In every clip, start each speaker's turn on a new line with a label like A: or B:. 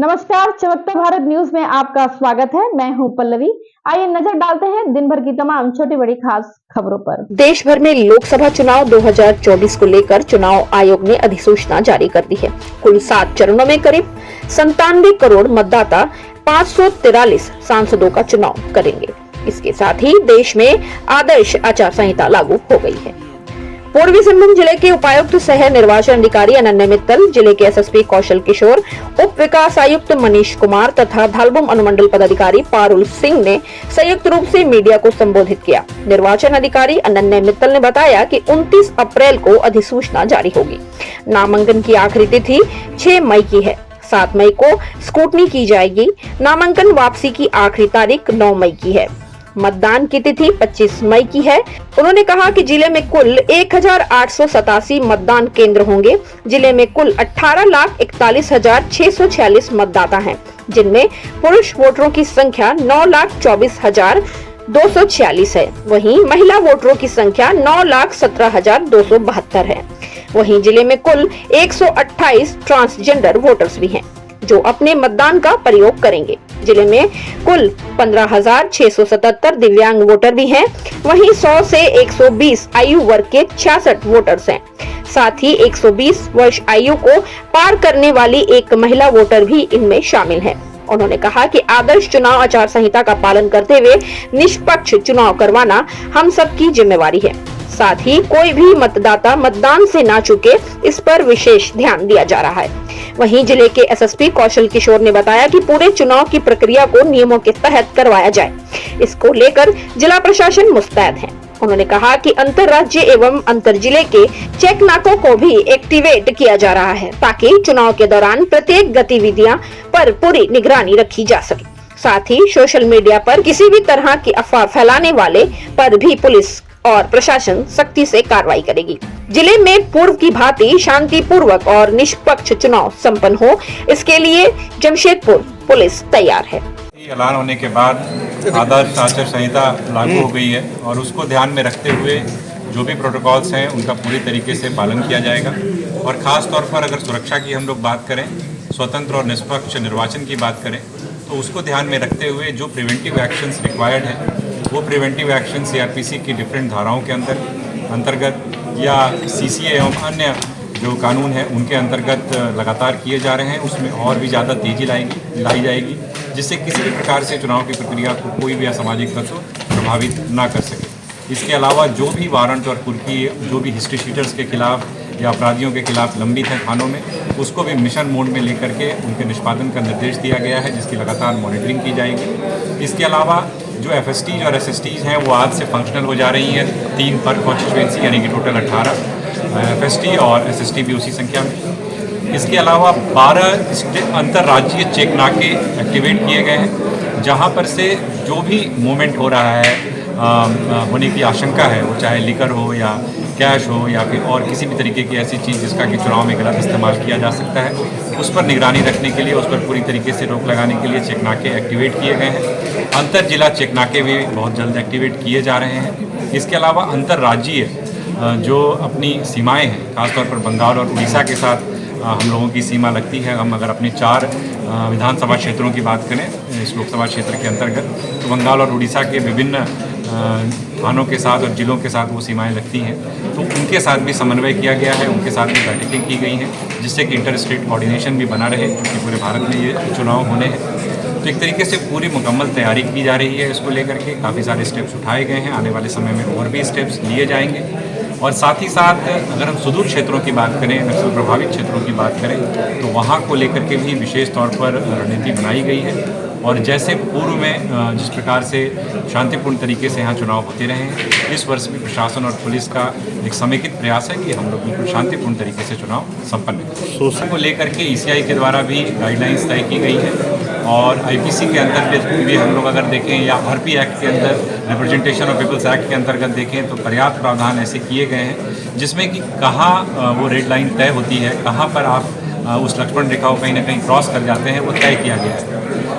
A: नमस्कार, चमकता भारत न्यूज में आपका स्वागत है। मैं हूं पल्लवी। आइए नजर डालते हैं दिन भर की तमाम छोटी बड़ी खास खबरों पर।
B: देश भर में लोकसभा चुनाव 2024 को लेकर चुनाव आयोग ने अधिसूचना जारी कर दी है। कुल 7 चरणों में करीब 97 करोड़ मतदाता 543 सांसदों का चुनाव करेंगे। इसके साथ ही देश में आदर्श आचार संहिता लागू हो गई है। पूर्वी सिंहभूम जिले के उपायुक्त सह निर्वाचन अधिकारी अनन्या मित्तल, जिले के एसएसपी कौशल किशोर, उप विकास आयुक्त मनीष कुमार तथा धालबुम अनुमंडल पदाधिकारी पारुल सिंह ने संयुक्त रूप से मीडिया को संबोधित किया। निर्वाचन अधिकारी अनन्या मित्तल ने बताया कि 29 अप्रैल को अधिसूचना जारी होगी। नामांकन की आखिरी तिथि 6 मई की है। 7 मई को स्क्रूटनी की जाएगी। नामांकन वापसी की आखिरी तारीख 9 मई की है। मतदान की तिथि 25 मई की है। उन्होंने कहा कि जिले में कुल 1887 मतदान केंद्र होंगे। जिले में कुल 18,41,646 मतदाता हैं, जिनमें पुरुष वोटरों की संख्या 9,24,246 है। वहीं महिला वोटरों की संख्या 9,17,272 है। वहीं जिले में कुल 128 ट्रांसजेंडर वोटर्स भी हैं, जो अपने मतदान का प्रयोग करेंगे। जिले में कुल 15,677 दिव्यांग वोटर भी हैं। वहीं 100 से 120 आयु वर्ग के 66 वोटर्स हैं। साथ ही 120 वर्ष आयु को पार करने वाली एक महिला वोटर भी इनमें शामिल है। उन्होंने कहा कि आदर्श चुनाव आचार संहिता का पालन करते हुए निष्पक्ष चुनाव करवाना हम सबकी जिम्मेवारी है। साथ ही कोई भी मतदाता मतदान से ना चूके, इस पर विशेष ध्यान दिया जा रहा है। वहीं जिले के एसएसपी कौशल किशोर ने बताया कि पूरे चुनाव की प्रक्रिया को नियमों के तहत करवाया जाए। इसको लेकर जिला प्रशासन मुस्तैद है। उन्होंने कहा कि अंतर राज्य एवं अंतर जिले के चेक नाकों को भी एक्टिवेट किया जा रहा है, ताकि चुनाव के दौरान प्रत्येक गतिविधियां पर पूरी निगरानी रखी जा सके। साथ ही सोशल मीडिया पर किसी भी तरह की अफवाह फैलाने वाले पर भी पुलिस और प्रशासन सख्ती से कार्रवाई करेगी। जिले में पूर्व की भांति शांतिपूर्वक और निष्पक्ष चुनाव संपन्न हो, इसके लिए जमशेदपुर पुलिस तैयार है।
C: ऐलान होने के बाद आदर्श आचार संहिता लागू हो गई है और उसको ध्यान में रखते हुए जो भी प्रोटोकॉल्स हैं उनका पूरी तरीके से पालन किया जाएगा। और ख़ास तौर पर अगर सुरक्षा की हम लोग बात करें, स्वतंत्र और निष्पक्ष निर्वाचन की बात करें, तो उसको ध्यान में रखते हुए जो प्रिवेंटिव एक्शंस रिक्वायर्ड हैं वो प्रिवेंटिव एक्शन सीआरपीसी की डिफरेंट धाराओं के अंतर्गत या सीसीए एवं अन्य जो कानून है उनके अंतर्गत लगातार किए जा रहे हैं। उसमें और भी ज़्यादा तेज़ी लाई जाएगी, जिससे किसी भी प्रकार से चुनाव की प्रक्रिया को कोई भी असामाजिक तत्व प्रभावित ना कर सके। इसके अलावा जो भी वारंट और कुर्की जो भी हिस्ट्री शीटर्स के खिलाफ या अपराधियों के खिलाफ लंबित है थानों में, उसको भी मिशन मोड में लेकर के उनके निष्पादन का निर्देश दिया गया है, जिसकी लगातार मॉनिटरिंग की जाएगी। इसके अलावा जो एफएसटीज और एसएसटीज हैं वो आज से फंक्शनल हो जा रही हैं 3 पर कॉन्स्टिट्यूएंसी, यानी कि टोटल 18 एफएसटी और एसएसटी भी उसी संख्या में। इसके अलावा 12 अंतर्राज्यीय चेक नाके एक्टिवेट किए गए हैं, जहां पर से जो भी मूवमेंट हो रहा है होने की आशंका है, वो चाहे लिकर हो या कैश हो या फिर और किसी भी तरीके की ऐसी चीज़ जिसका कि चुनाव में गलत इस्तेमाल किया जा सकता है, उस पर निगरानी रखने के लिए, उस पर पूरी तरीके से रोक लगाने के लिए चेक नाके एक्टिवेट किए गए हैं। अंतर जिला चेक नाके भी बहुत जल्द एक्टिवेट किए जा रहे हैं। इसके अलावा अंतर्राज्यीय जो अपनी सीमाएँ हैं, खासतौर पर बंगाल और उड़ीसा के साथ हम लोगों की सीमा लगती है। हम अगर अपने 4 विधानसभा क्षेत्रों की बात करें इस लोकसभा क्षेत्र के अंतर्गत, तो बंगाल और उड़ीसा के विभिन्न थानों के साथ और जिलों के साथ वो सीमाएं लगती हैं, तो उनके साथ भी समन्वय किया गया है, उनके साथ भी बैठकें की गई हैं, जिससे कि इंटर स्टेट कोऑर्डिनेशन भी बना रहे, क्योंकि पूरे भारत में ये चुनाव होने हैं। तो एक तरीके से पूरी मुकम्मल तैयारी की जा रही है। इसको लेकर के काफ़ी सारे स्टेप्स उठाए गए हैं। आने वाले समय में और भी स्टेप्स लिए जाएंगे। और साथ ही साथ अगर हम सुदूर क्षेत्रों की बात करें, नक्सल प्रभावित क्षेत्रों की बात करें, तो वहाँ को लेकर के भी विशेष तौर पर रणनीति बनाई गई है। और जैसे पूर्व में जिस प्रकार से शांतिपूर्ण तरीके से यहाँ चुनाव होते रहे हैं, इस वर्ष भी प्रशासन और पुलिस का एक समेकित प्रयास है कि हम लोग बिल्कुल शांतिपूर्ण तरीके से चुनाव संपन्न करें। सोशल को लेकर के ईसीआई के द्वारा भी गाइडलाइंस तय की गई है और आईपीसी के अंतर्गत भी हम लोग अगर देखें या आरपी एक्ट के अंदर रिप्रेजेंटेशन ऑफ पीपल्स एक्ट के अंतर्गत देखें, तो पर्याप्त प्रावधान ऐसे किए गए हैं जिसमें कि कहाँ वो रेड लाइन तय होती है, कहाँ पर आप उस लक्ष्मण रेखा को कहीं ना कहीं क्रॉस कर जाते हैं, वो तय किया गया है,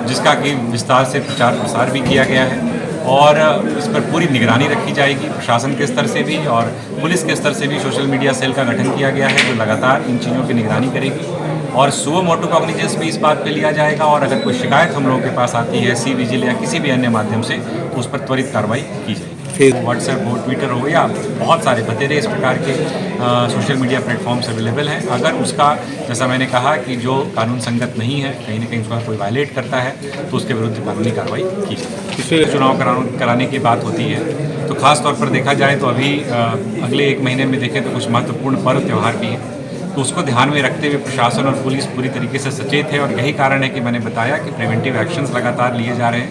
C: जिसका कि विस्तार से प्रचार प्रसार भी किया गया है। और इस पर पूरी निगरानी रखी जाएगी। प्रशासन के स्तर से भी और पुलिस के स्तर से भी सोशल मीडिया सेल का गठन किया गया है, जो लगातार इन चीज़ों की निगरानी करेगी और सुओ मोटो कॉग्निजेंस भी इस बात पे लिया जाएगा और अगर कोई शिकायत हम लोगों के पास आती है सी विजिल या किसी भी अन्य माध्यम से तो उस पर त्वरित कार्रवाई की जाएगी। व्हाट्सएप हो, ट्विटर हो या बहुत सारे बतेरे इस प्रकार के सोशल मीडिया प्लेटफॉर्म्स अवेलेबल हैं। अगर उसका, जैसा मैंने कहा कि जो कानून संगत नहीं है, कहीं ना कहीं उसका कोई वायलेट करता है तो उसके विरुद्ध कानूनी कार्रवाई की जाएगी। इसमें चुनाव कराने की बात होती है तो खास तौर पर देखा जाए तो अभी अगले 1 महीने में देखें तो कुछ महत्वपूर्ण पर्व त्यौहार भी हैं, तो उसको ध्यान में रखते हुए प्रशासन और पुलिस पूरी तरीके से सचेत है और यही कारण है कि मैंने बताया कि प्रिवेंटिव एक्शंस लगातार लिए जा रहे हैं,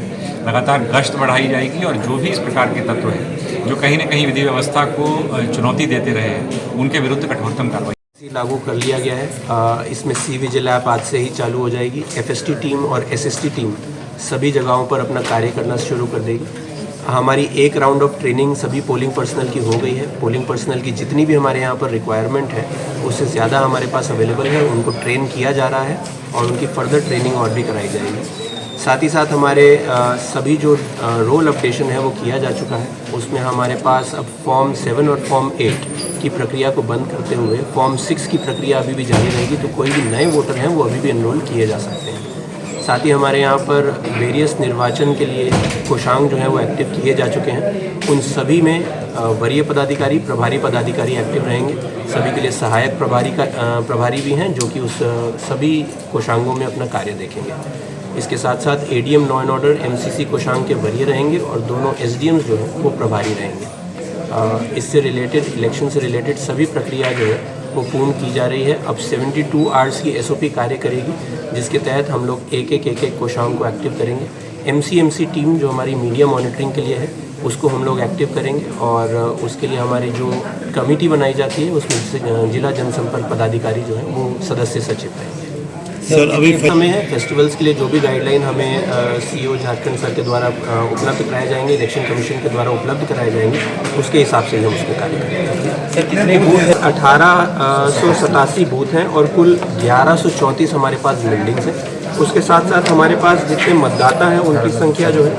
C: लगातार गश्त बढ़ाई जाएगी और जो भी इस प्रकार के तत्व हैं जो कहीं ना कहीं विधि व्यवस्था को चुनौती देते रहे हैं उनके विरुद्ध कठोरतम कार्रवाई
D: लागू कर लिया गया है। इसमें सी विजिल ऐप आज से ही चालू हो जाएगी। FST टीम और SST टीम सभी जगहों पर अपना कार्य करना शुरू कर देगी। हमारी एक राउंड ऑफ ट्रेनिंग सभी पोलिंग पर्सनल की हो गई है। पोलिंग पर्सनल की जितनी भी हमारे यहाँ पर रिक्वायरमेंट है उससे ज़्यादा हमारे पास अवेलेबल है, उनको ट्रेन किया जा रहा है और उनकी फर्दर ट्रेनिंग और भी कराई जाएगी। साथ ही साथ हमारे सभी जो रोल अपडेशन है वो किया जा चुका है। उसमें हमारे पास अब फॉर्म 7 और फॉर्म 8 की प्रक्रिया को बंद करते हुए फॉर्म 6 की प्रक्रिया अभी भी जारी रहेगी, तो कोई भी नए वोटर हैं वो अभी भी एनरोल किए जा सकते हैं। साथ ही हमारे यहाँ पर वेरियस निर्वाचन के लिए कोषांग जो है वो एक्टिव किए जा चुके हैं। उन सभी में वरीय पदाधिकारी, प्रभारी पदाधिकारी एक्टिव रहेंगे। सभी के लिए सहायक प्रभारी भी हैं जो कि उस सभी कोषांगों में अपना कार्य देखेंगे। इसके साथ साथ ADM law and order MCC कोषांग के वरीय रहेंगे और दोनों SDMs जो हैं वो प्रभारी रहेंगे। इससे रिलेटेड, इलेक्शन से रिलेटेड सभी प्रक्रिया जो है वो पूर्ण की जा रही है। अब 72 आवर्स की SOP कार्य करेगी, जिसके तहत हम लोग एक एक कोषांग को एक्टिव करेंगे। MCMC टीम जो हमारी मीडिया मॉनिटरिंग के लिए है उसको हम लोग एक्टिव करेंगे और उसके लिए हमारी जो कमेटी बनाई जाती है उसमें जिला जनसंपर्क पदाधिकारी जो है वो सदस्य सचिव रहेंगे। सर अभी हमें फेस्टिवल्स के लिए जो भी गाइडलाइन हमें CO झारखंड सर के द्वारा उपलब्ध कराए जाएंगे, इलेक्शन कमीशन के द्वारा उपलब्ध कराए जाएंगे, उसके हिसाब से हम उसको कार्य करेंगे। सर कितने बूथ हैं? 1887 बूथ हैं और कुल 1134 हमारे पास बिल्डिंग्स हैं। उसके साथ साथ हमारे पास जितने मतदाता हैं उनकी संख्या जो है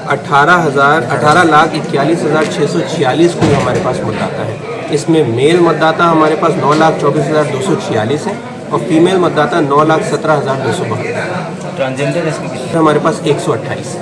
D: 18,41,646 कुल हमारे पास मतदाता है। इसमें मेल मतदाता हमारे पास 9,24,246 हैं और फीमेल मतदाता 9,17,272। ट्रांसजेंडर हमारे पास 128 है।